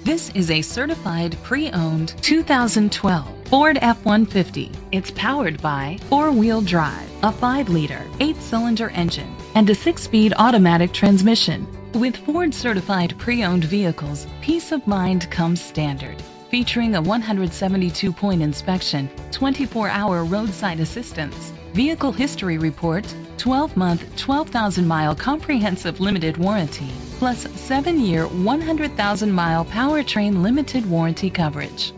This is a certified pre-owned 2012 Ford F-150. It's powered by four-wheel drive, a 5-liter, 8-cylinder engine, and a 6-speed automatic transmission. With Ford certified pre-owned vehicles, peace of mind comes standard. Featuring a 172-point inspection, 24-hour roadside assistance, vehicle history report, 12-month, 12,000-mile comprehensive limited warranty, plus 7-year, 100,000-mile powertrain limited warranty coverage.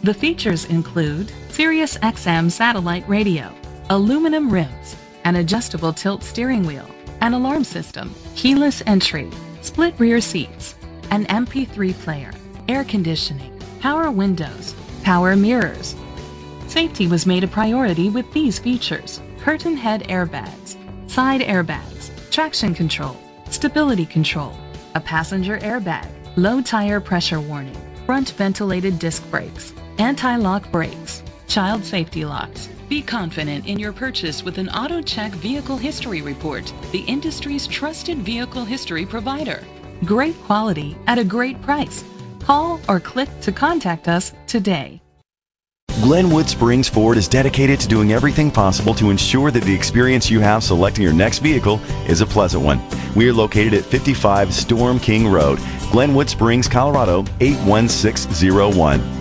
The features include Sirius XM satellite radio, aluminum rims, an adjustable tilt steering wheel, an alarm system, keyless entry, split rear seats, an MP3 player, air conditioning, power windows, power mirrors. Safety was made a priority with these features: curtain head airbags, side airbags, traction control, stability control, a passenger airbag, low tire pressure warning, front ventilated disc brakes, anti-lock brakes, child safety locks. Be confident in your purchase with an AutoCheck Vehicle History Report, the industry's trusted vehicle history provider. Great quality at a great price. Call or click to contact us today. Glenwood Springs Ford is dedicated to doing everything possible to ensure that the experience you have selecting your next vehicle is a pleasant one. We are located at 55 Storm King Road, Glenwood Springs, Colorado 81601.